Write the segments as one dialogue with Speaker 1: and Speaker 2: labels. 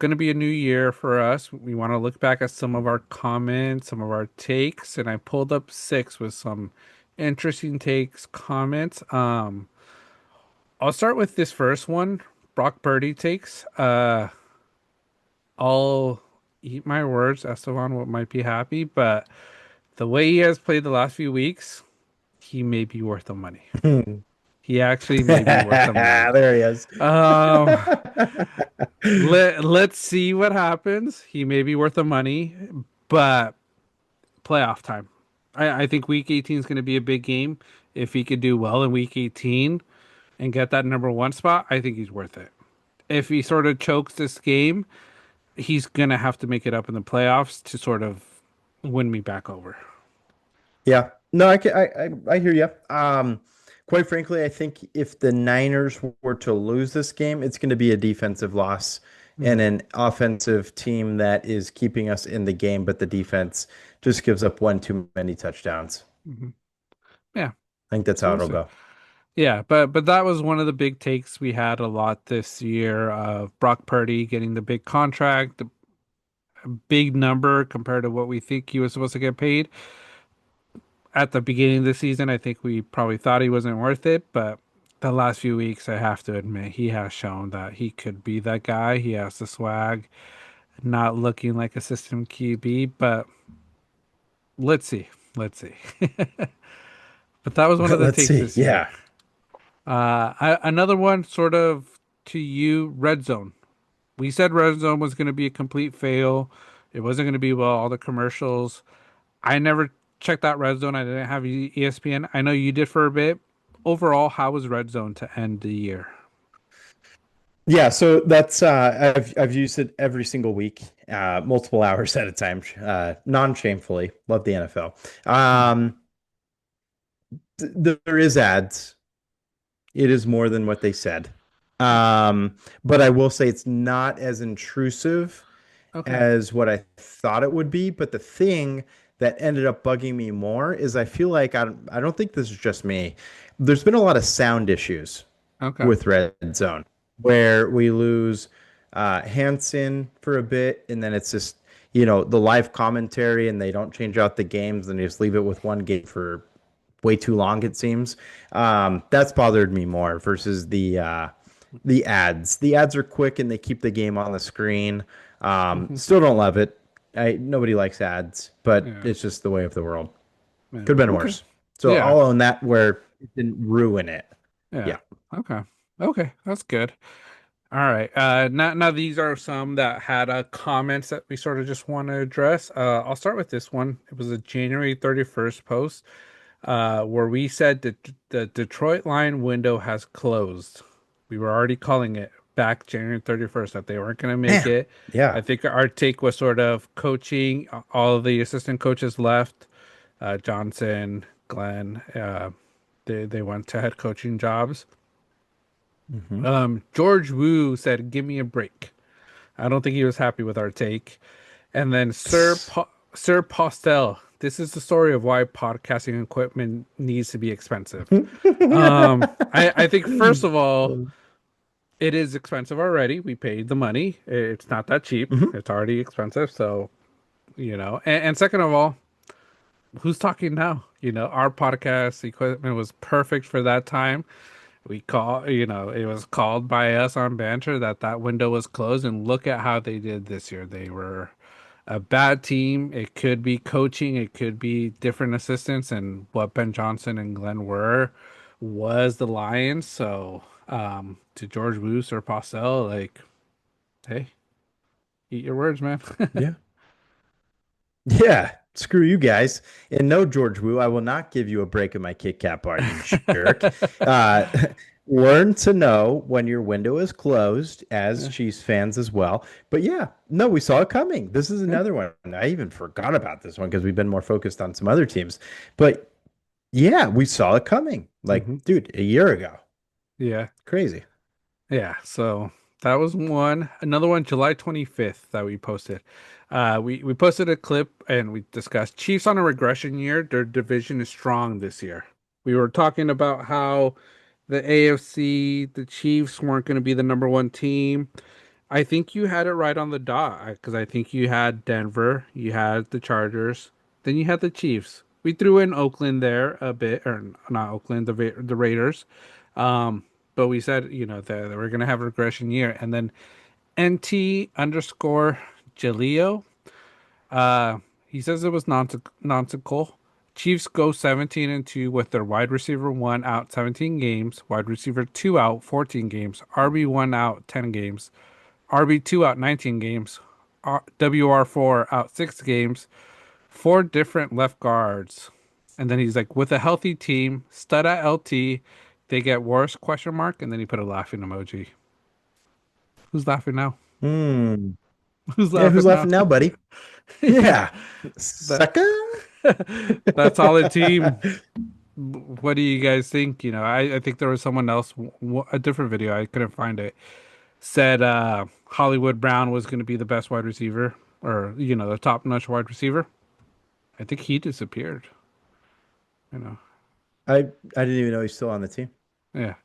Speaker 1: going to be a new year for us. We want to look back at some of our comments, some of our takes, and I pulled up six with some interesting takes, comments. I'll start with this first one. Brock Purdy takes. I'll eat my words. Esteban might be happy, but the way he has played the last few weeks, he may be worth the money. He actually may be worth the money.
Speaker 2: There he is.
Speaker 1: Um, let's see what happens. He may be worth the money, but playoff time. I think week 18 is going to be a big game. If he could do well in week 18 and get that number one spot, I think he's worth it. If he sort of chokes this game, he's going to have to make it up in the playoffs to sort of win me back over.
Speaker 2: Yeah. No, I hear you. Quite frankly, I think if the Niners were to lose this game, it's going to be a defensive loss and
Speaker 1: Hmm.
Speaker 2: an offensive team that is keeping us in the game, but the defense just gives up one too many touchdowns.
Speaker 1: Hmm. Yeah,
Speaker 2: I think that's
Speaker 1: so
Speaker 2: how
Speaker 1: we'll
Speaker 2: it'll
Speaker 1: see.
Speaker 2: go.
Speaker 1: Yeah, but that was one of the big takes we had a lot this year of Brock Purdy getting the big contract, the big number compared to what we think he was supposed to get paid. At the beginning of the season, I think we probably thought he wasn't worth it, but the last few weeks, I have to admit, he has shown that he could be that guy. He has the swag, not looking like a system QB, but let's see. Let's see. But that was one of the
Speaker 2: Let's
Speaker 1: takes
Speaker 2: see.
Speaker 1: this year.
Speaker 2: Yeah.
Speaker 1: Another one sort of to you, red zone. We said red zone was going to be a complete fail. It wasn't going to be well, all the commercials. I never checked out red zone. I didn't have ESPN. I know you did for a bit. Overall, how was red zone to end the year?
Speaker 2: Yeah, so that's I've used it every single week, multiple hours at a time, non-shamefully. Love the NFL.
Speaker 1: Hmm.
Speaker 2: There is ads. It is more than what they said. But I will say it's not as intrusive
Speaker 1: Okay.
Speaker 2: as what I thought it would be. But the thing that ended up bugging me more is I feel like I don't think this is just me. There's been a lot of sound issues
Speaker 1: Okay.
Speaker 2: with Red Zone where we lose Hanson for a bit, and then it's just the live commentary, and they don't change out the games, and they just leave it with one game for way too long, it seems. That's bothered me more versus the ads. The ads are quick and they keep the game on the screen.
Speaker 1: Hmm.
Speaker 2: Still don't love it. Nobody likes ads, but
Speaker 1: Yeah.
Speaker 2: it's just the way of the world.
Speaker 1: Yeah.
Speaker 2: Could have been
Speaker 1: Okay.
Speaker 2: worse. So
Speaker 1: Yeah.
Speaker 2: I'll own that where it didn't ruin it.
Speaker 1: Yeah.
Speaker 2: Yeah.
Speaker 1: Okay. Okay. That's good. All right. Now these are some that had comments that we sort of just want to address. I'll start with this one. It was a January 31st post, where we said that the Detroit line window has closed. We were already calling it back January 31st that they weren't going to make
Speaker 2: Man.
Speaker 1: it. I
Speaker 2: Yeah.
Speaker 1: think our take was sort of coaching. All of the assistant coaches left. Johnson, Glenn, they went to head coaching jobs.
Speaker 2: Hmm.
Speaker 1: George Wu said, "Give me a break." I don't think he was happy with our take. And then Sir Postel. This is the story of why podcasting equipment needs to be expensive. I think first of all, it is expensive already. We paid the money. It's not that cheap.
Speaker 2: Hmm.
Speaker 1: It's already expensive. So, and second of all, who's talking now? Our podcast equipment was perfect for that time. It was called by us on Banter that window was closed, and look at how they did this year. They were a bad team. It could be coaching, it could be different assistants, and what Ben Johnson and Glenn were was the Lions. So, to George Woos or Parcell, like, hey, eat your words, man.
Speaker 2: Yeah. Yeah. Screw you guys. And no, George Wu, I will not give you a break in my Kit Kat bar, you jerk. Uh, learn to know when your window is closed as
Speaker 1: Yeah,
Speaker 2: Chiefs fans as well. But yeah, no, we saw it coming. This is
Speaker 1: yeah.
Speaker 2: another one. I even forgot about this one because we've been more focused on some other teams. But yeah, we saw it coming. Like,
Speaker 1: Hmm.
Speaker 2: dude, a year ago.
Speaker 1: Yeah,
Speaker 2: Crazy.
Speaker 1: yeah. So that was one. Another one, July 25th, that we posted. We posted a clip and we discussed Chiefs on a regression year. Their division is strong this year. We were talking about how the AFC, the Chiefs weren't going to be the number one team. I think you had it right on the dot because I think you had Denver, you had the Chargers, then you had the Chiefs. We threw in Oakland there a bit, or not Oakland, the Raiders. Um, but we said, that we're gonna have a regression year, and then NT underscore Jaleo. He says it was nonsensical. Chiefs go 17-2 with their wide receiver one out 17 games, wide receiver two out 14 games, RB one out 10 games, RB2 out 19 games, WR4 out 6 games, four different left guards. And then he's like, with a healthy team, stud at LT, they get worse, question mark. And then he put a laughing emoji. Who's laughing now?
Speaker 2: Hmm.
Speaker 1: Who's
Speaker 2: Yeah, who's
Speaker 1: laughing now?
Speaker 2: laughing now, buddy?
Speaker 1: Yeah,
Speaker 2: Yeah.
Speaker 1: that
Speaker 2: Sucker.
Speaker 1: that solid team. What do you guys think? I think there was someone else, a different video, I couldn't find it, said Hollywood Brown was going to be the best wide receiver or, the top notch wide receiver. I think he disappeared, you know.
Speaker 2: I didn't even know he's still on the team.
Speaker 1: Yeah,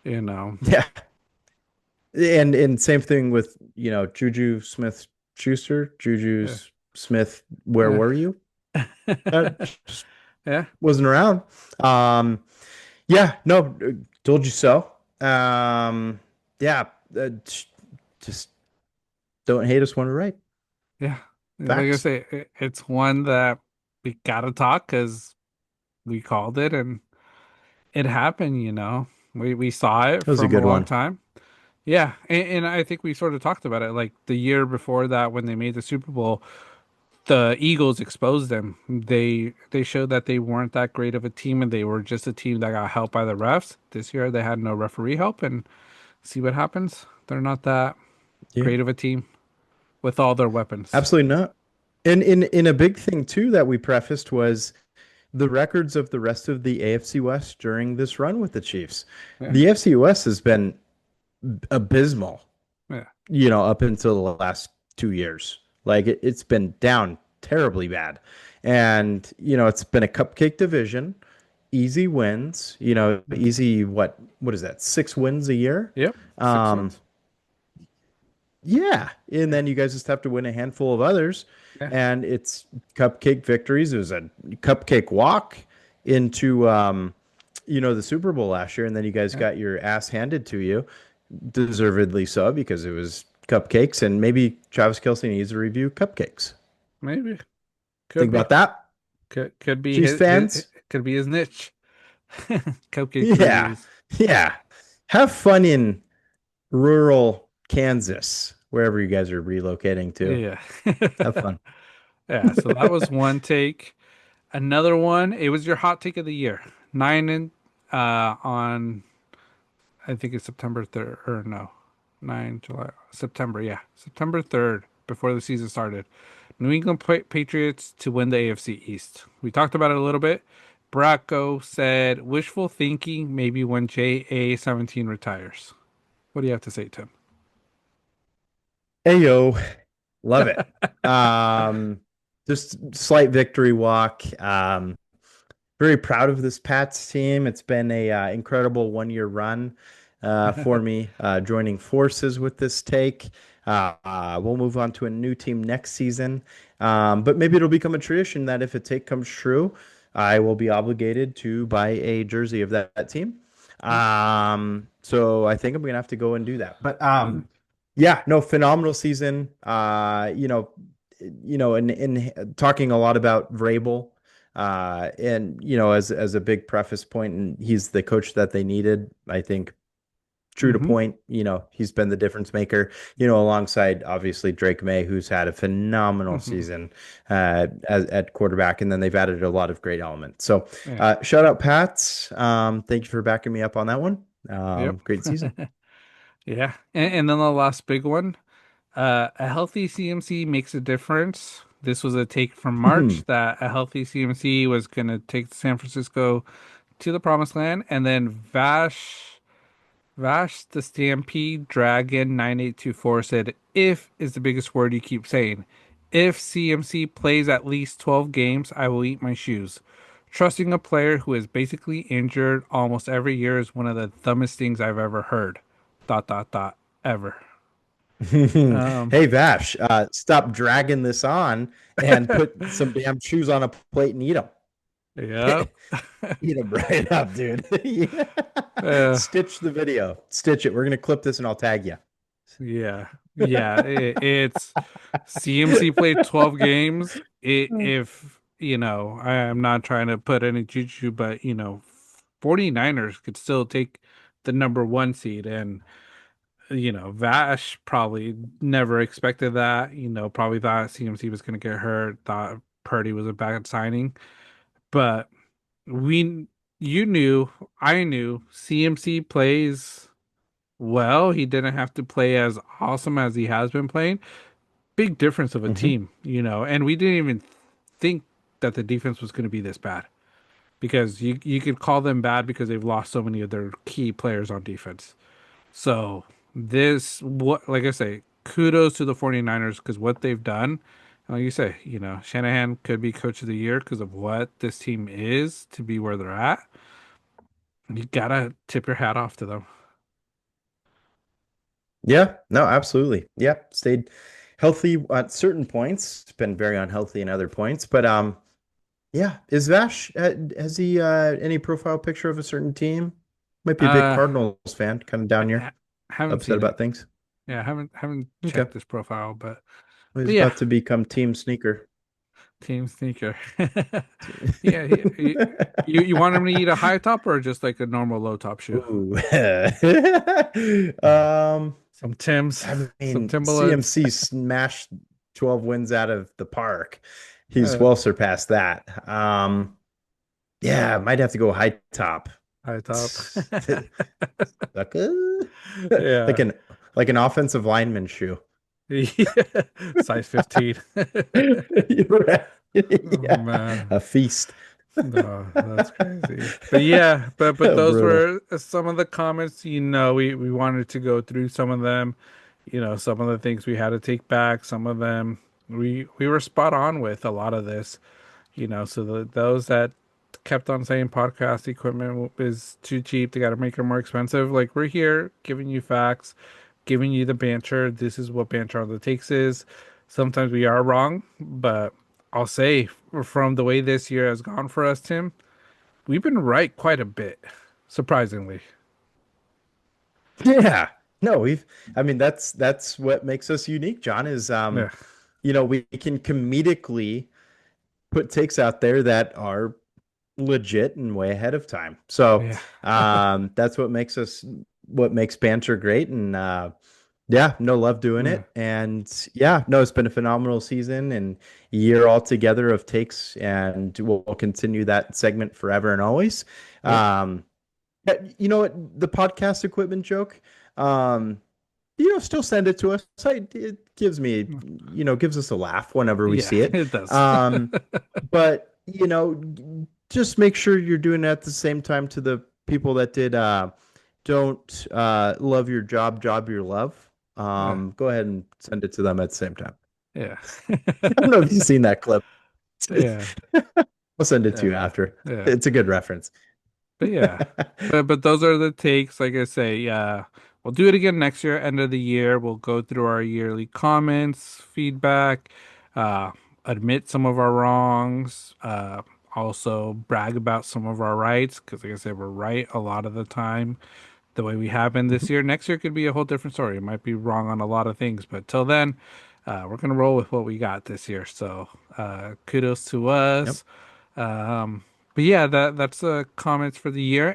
Speaker 1: you know.
Speaker 2: Yeah. And same thing with, Juju Smith Schuster,
Speaker 1: Yeah.
Speaker 2: Smith, where
Speaker 1: Yeah.
Speaker 2: were you? Just
Speaker 1: Yeah.
Speaker 2: wasn't around. Um, yeah, no, told you so. Yeah, just don't hate us when we're right.
Speaker 1: Yeah. Like I
Speaker 2: Facts.
Speaker 1: say, it's one that we gotta talk because we called it and it happened. We saw it
Speaker 2: That was a
Speaker 1: from a
Speaker 2: good
Speaker 1: long
Speaker 2: one.
Speaker 1: time. Yeah, and I think we sort of talked about it like the year before that when they made the Super Bowl. The Eagles exposed them. They showed that they weren't that great of a team and they were just a team that got helped by the refs. This year they had no referee help and see what happens. They're not that
Speaker 2: Yeah,
Speaker 1: great of a team with all their weapons.
Speaker 2: absolutely not. And in a big thing too that we prefaced was the records of the rest of the AFC West during this run with the Chiefs.
Speaker 1: Yeah.
Speaker 2: The AFC West has been abysmal,
Speaker 1: Yeah.
Speaker 2: up until the last 2 years. Like it's been down terribly bad. And, it's been a cupcake division, easy wins,
Speaker 1: Mhm.
Speaker 2: easy what is that? 6 wins a year.
Speaker 1: Yep. Six
Speaker 2: Um,
Speaker 1: wins.
Speaker 2: yeah. And
Speaker 1: Yeah.
Speaker 2: then you guys just have to win a handful of others.
Speaker 1: Yeah.
Speaker 2: And it's cupcake victories. It was a cupcake walk into the Super Bowl last year, and then you guys
Speaker 1: Yeah.
Speaker 2: got your ass handed to you, deservedly so, because it was cupcakes, and maybe Travis Kelce needs to review cupcakes.
Speaker 1: Maybe. Could
Speaker 2: Think
Speaker 1: be.
Speaker 2: about that,
Speaker 1: Could be
Speaker 2: Chiefs
Speaker 1: his
Speaker 2: fans.
Speaker 1: could be his niche. Cupcake
Speaker 2: Yeah,
Speaker 1: reviews.
Speaker 2: yeah. Have fun in rural Kansas, wherever you guys are relocating to.
Speaker 1: Yeah.
Speaker 2: Have fun.
Speaker 1: Yeah, so that was one take. Another one, it was your hot take of the year. Nine and on I think it's September 3rd or no. 9 July September, yeah. September 3rd before the season started. New England Patriots to win the AFC East. We talked about it a little bit. Bracco said wishful thinking maybe when JA17 retires. What do you have to say, Tim?
Speaker 2: Hey yo, love it. Um, just slight victory walk. Very proud of this Pats team. It's been a incredible 1 year run for me, joining forces with this take. We'll move on to a new team next season, but maybe it'll become a tradition that if a take comes true, I will be obligated to buy a jersey of that team. So I think I'm gonna have to go and do that. But yeah, no, phenomenal season. And talking a lot about Vrabel. And as a big preface point, and he's the coach that they needed. I think true to
Speaker 1: Mm-hmm.
Speaker 2: point, he's been the difference maker. Alongside obviously Drake May, who's had a phenomenal
Speaker 1: Mm-hmm.
Speaker 2: season at quarterback, and then they've added a lot of great elements. So,
Speaker 1: Yeah.
Speaker 2: shout out Pats. Thank you for backing me up on that one.
Speaker 1: Yep.
Speaker 2: Great season.
Speaker 1: Yeah. And then the last big one. A healthy CMC makes a difference. This was a take from March that a healthy CMC was going to take San Francisco to the promised land. And then Vash the Stampede Dragon 9824 said, if is the biggest word you keep saying. If CMC plays at least 12 games, I will eat my shoes. Trusting a player who is basically injured almost every year is one of the dumbest things I've ever heard. Dot, dot, dot, ever. Um,
Speaker 2: Hey Vash, stop dragging this on and put some damn shoes on a plate and eat them.
Speaker 1: yeah.
Speaker 2: Eat them right up, dude. Yeah.
Speaker 1: Uh,
Speaker 2: Stitch the video. Stitch it. We're gonna clip this and I'll tag you.
Speaker 1: yeah. Yeah. It's CMC played 12 games. If, I'm not trying to put any juju, but, 49ers could still take the number one seed. And, Vash probably never expected that, probably thought CMC was going to get hurt, thought Purdy was a bad signing. But we, you knew, I knew CMC plays well. He didn't have to play as awesome as he has been playing. Big difference of a
Speaker 2: Hmm.
Speaker 1: team, and we didn't even think that the defense was going to be this bad because you could call them bad because they've lost so many of their key players on defense. So this what like I say, kudos to the 49ers because what they've done, like you say, Shanahan could be coach of the year because of what this team is to be where they're at. You gotta tip your hat off to them.
Speaker 2: Yeah, no, absolutely. Yeah, stayed healthy at certain points. It's been very unhealthy in other points, but yeah. Is Vash has he any profile picture of a certain team? Might be a big
Speaker 1: Uh,
Speaker 2: Cardinals fan, kind of down here,
Speaker 1: haven't
Speaker 2: upset
Speaker 1: seen it.
Speaker 2: about things.
Speaker 1: Yeah, haven't
Speaker 2: Okay.
Speaker 1: checked this profile,
Speaker 2: Well,
Speaker 1: but
Speaker 2: he's
Speaker 1: yeah,
Speaker 2: about to become Team Sneaker.
Speaker 1: team sneaker. Yeah, you want him to eat a high top or just like a normal low top shoe?
Speaker 2: Ooh.
Speaker 1: Uh,
Speaker 2: Um,
Speaker 1: some Tims,
Speaker 2: I
Speaker 1: some
Speaker 2: mean,
Speaker 1: Timberlands.
Speaker 2: CMC smashed 12 wins out of the park. He's
Speaker 1: Uh,
Speaker 2: well surpassed that. Yeah, might have to go high top.
Speaker 1: high top.
Speaker 2: Sucker. Like
Speaker 1: Yeah.
Speaker 2: an like an offensive lineman shoe.
Speaker 1: Yeah. Size 15.
Speaker 2: You're right.
Speaker 1: Oh
Speaker 2: Yeah,
Speaker 1: man.
Speaker 2: a feast.
Speaker 1: No, that's crazy. But yeah, but those
Speaker 2: Brutal.
Speaker 1: were some of the comments, we wanted to go through some of them, some of the things we had to take back, some of them we were spot on with a lot of this, so those that kept on saying podcast equipment is too cheap, they got to make it more expensive. Like we're here giving you facts, giving you the banter. This is what banter on the takes is. Sometimes we are wrong, but I'll say from the way this year has gone for us, Tim, we've been right quite a bit, surprisingly.
Speaker 2: Yeah. No, I mean that's what makes us unique, John, is
Speaker 1: Yeah,
Speaker 2: we can comedically put takes out there that are legit and way ahead of time. So
Speaker 1: yeah,
Speaker 2: that's what makes banter great. And yeah, no, love doing
Speaker 1: yeah,
Speaker 2: it. And yeah, no, it's been a phenomenal season and year altogether of takes, and we'll continue that segment forever and always.
Speaker 1: yep,
Speaker 2: Um, you know what, the podcast equipment joke. Um, still send it to us. It gives us a laugh whenever we
Speaker 1: yeah.
Speaker 2: see it.
Speaker 1: It does.
Speaker 2: Um, but just make sure you're doing it at the same time to the people that did don't love your job your love.
Speaker 1: Yeah,
Speaker 2: Go ahead and send it to them at the same time.
Speaker 1: yeah,
Speaker 2: I don't know if you've seen that clip.
Speaker 1: yeah,
Speaker 2: I'll send it to you
Speaker 1: yeah,
Speaker 2: after.
Speaker 1: yeah.
Speaker 2: It's a good reference.
Speaker 1: But yeah, but those are the takes. Like I say, yeah, we'll do it again next year, end of the year. We'll go through our yearly comments, feedback, uh, admit some of our wrongs, also brag about some of our rights. Because like I said, we're right a lot of the time. The way we have been this
Speaker 2: Mhm.
Speaker 1: year. Next year could be a whole different story. It might be wrong on a lot of things, but till then, we're gonna roll with what we got this year. So kudos to
Speaker 2: Yep.
Speaker 1: us. Um, but yeah, that's the comments for the year.